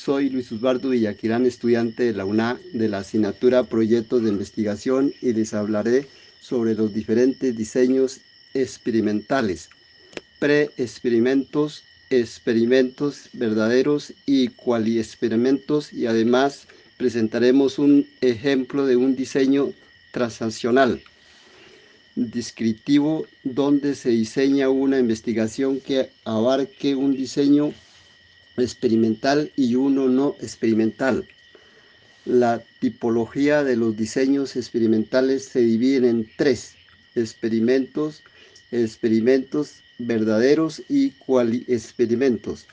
Soy Luis Osvaldo Villaquirán, estudiante de la UNA de la asignatura Proyectos de Investigación, y les hablaré sobre los diferentes diseños experimentales, pre-experimentos, experimentos verdaderos y cuali-experimentos, y además presentaremos un ejemplo de un diseño transaccional descriptivo donde se diseña una investigación que abarque un diseño experimental y uno no experimental. La tipología de los diseños experimentales se divide en tres: experimentos, experimentos verdaderos y cuali-experimentos.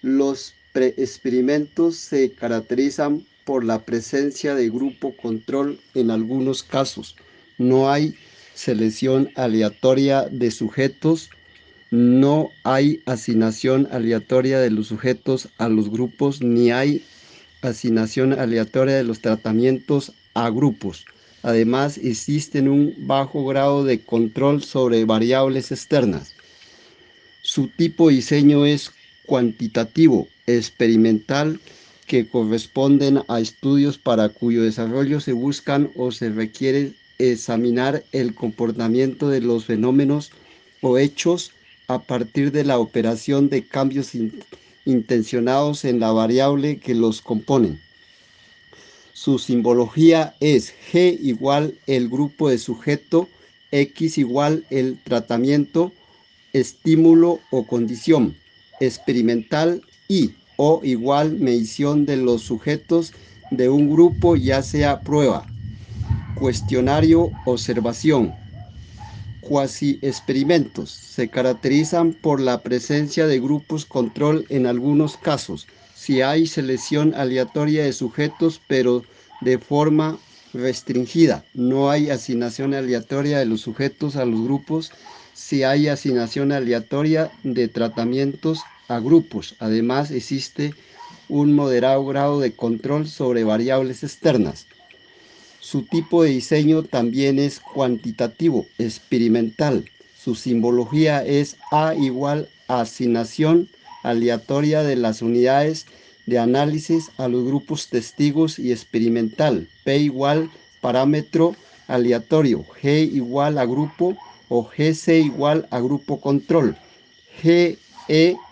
Los pre-experimentos se caracterizan por la presencia de grupo control en algunos casos. No hay selección aleatoria de sujetos. No hay asignación aleatoria de los sujetos a los grupos, ni hay asignación aleatoria de los tratamientos a grupos. Además, existe un bajo grado de control sobre variables externas. Su tipo de diseño es cuantitativo, experimental, que corresponden a estudios para cuyo desarrollo se buscan o se requiere examinar el comportamiento de los fenómenos o hechos a partir de la operación de cambios intencionados en la variable que los componen. Su simbología es G igual el grupo de sujeto, X igual el tratamiento, estímulo o condición experimental, y O igual medición de los sujetos de un grupo, ya sea prueba, cuestionario, observación. Cuasi experimentos se caracterizan por la presencia de grupos control en algunos casos, si hay selección aleatoria de sujetos, pero de forma restringida. No hay asignación aleatoria de los sujetos a los grupos, si hay asignación aleatoria de tratamientos a grupos. Además, existe un moderado grado de control sobre variables externas. Su tipo de diseño también es cuantitativo, experimental. Su simbología es A igual a asignación aleatoria de las unidades de análisis a los grupos testigos, y experimental. P igual parámetro aleatorio. G igual a grupo o GC igual a grupo control. GE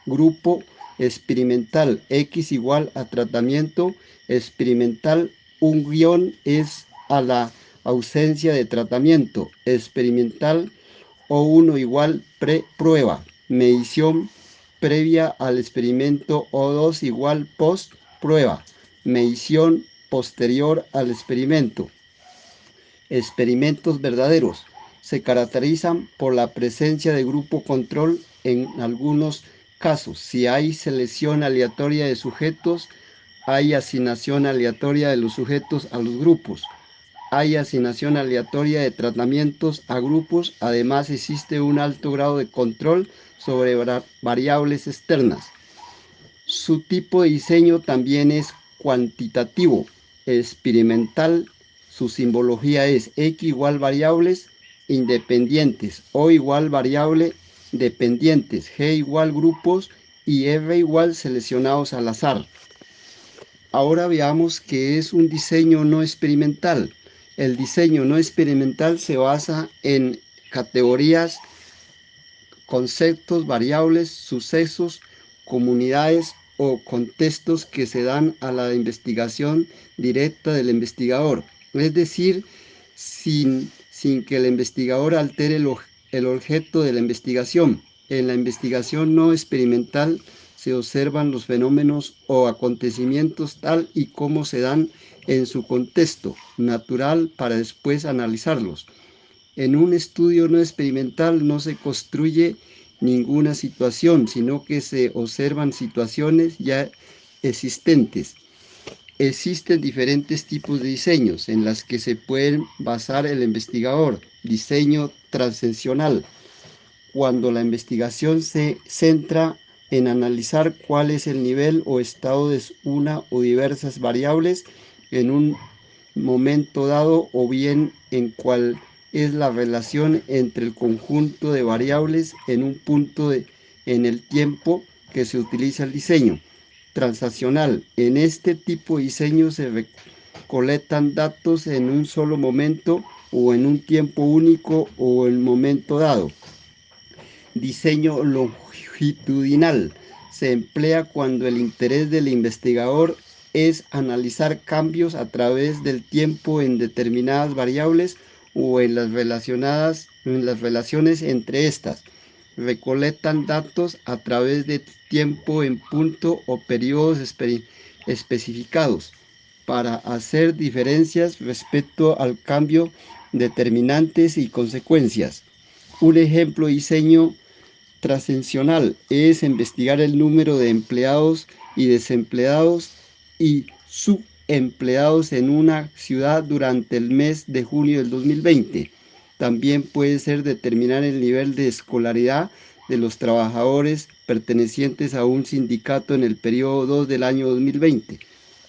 grupo experimental. X igual a tratamiento experimental. Un guión es a la ausencia de tratamiento experimental, o 1 igual pre-prueba, medición previa al experimento, o 2 igual post-prueba, medición posterior al experimento. Experimentos verdaderos se caracterizan por la presencia de grupo control en algunos casos. Si hay selección aleatoria de sujetos, hay asignación aleatoria de los sujetos a los grupos. Hay asignación aleatoria de tratamientos a grupos. Además, existe un alto grado de control sobre variables externas. Su tipo de diseño también es cuantitativo, experimental. Su simbología es X igual variables independientes, O igual variable dependientes, G igual grupos y R igual seleccionados al azar. Ahora veamos qué es un diseño no experimental. El diseño no experimental se basa en categorías, conceptos, variables, sucesos, comunidades o contextos que se dan a la investigación directa del investigador, es decir, sin que el investigador altere el objeto de la investigación. En la investigación no experimental se observan los fenómenos o acontecimientos tal y como se dan en su contexto natural para después analizarlos. En un estudio no experimental no se construye ninguna situación, sino que se observan situaciones ya existentes. Existen diferentes tipos de diseños en las que se puede basar el investigador. Diseño transaccional: cuando la investigación se centra en analizar cuál es el nivel o estado de una o diversas variables en un momento dado, o bien en cuál es la relación entre el conjunto de variables en un punto en el tiempo que se utiliza el diseño. transaccional. En este tipo de diseño se recolectan datos en un solo momento o en un tiempo único o en momento dado. Diseño longitudinal. Se emplea cuando el interés del investigador es analizar cambios a través del tiempo en determinadas variables o en las relaciones entre estas. Recolectan datos a través de tiempo en punto o periodos especificados para hacer diferencias respecto al cambio, determinantes y consecuencias. Un ejemplo de diseño trascensional es investigar el número de empleados y desempleados y subempleados en una ciudad durante el mes de junio del 2020. También puede ser determinar el nivel de escolaridad de los trabajadores pertenecientes a un sindicato en el periodo 2 del año 2020.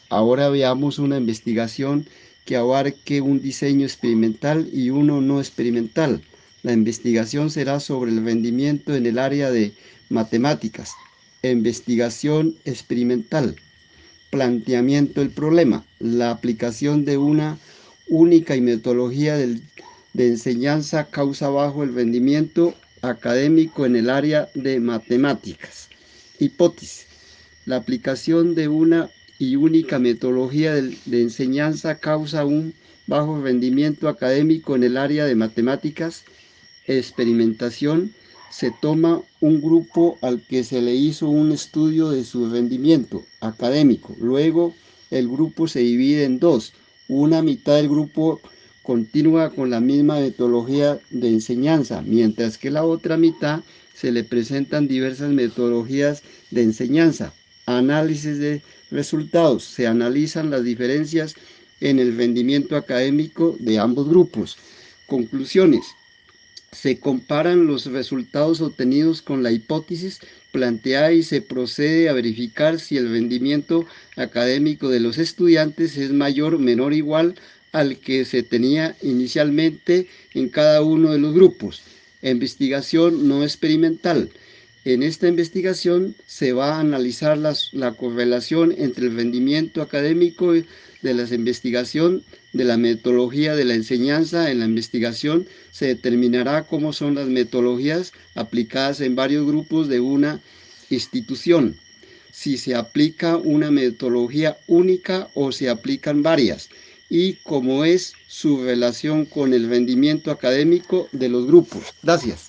Ahora veamos una investigación que abarque un diseño experimental y uno no experimental. La investigación será sobre el rendimiento en el área de matemáticas. Investigación experimental. Planteamiento del problema. La aplicación de una única metodología de enseñanza causa bajo el rendimiento académico en el área de matemáticas. Hipótesis. La aplicación de una y única metodología de enseñanza causa un bajo rendimiento académico en el área de matemáticas. Experimentación. Se toma un grupo al que se le hizo un estudio de su rendimiento académico. Luego el grupo se divide en dos. Una mitad del grupo continúa con la misma metodología de enseñanza, mientras que la otra mitad se le presentan diversas metodologías de enseñanza. Análisis de resultados. Se analizan las diferencias en el rendimiento académico de ambos grupos. Conclusiones. Se comparan los resultados obtenidos con la hipótesis planteada y se procede a verificar si el rendimiento académico de los estudiantes es mayor, menor o igual al que se tenía inicialmente en cada uno de los grupos. Investigación no experimental. En esta investigación se va a analizar la correlación entre el rendimiento académico de la investigación de la metodología de la enseñanza. En la investigación se determinará cómo son las metodologías aplicadas en varios grupos de una institución, si se aplica una metodología única o se aplican varias, y cómo es su relación con el rendimiento académico de los grupos. Gracias.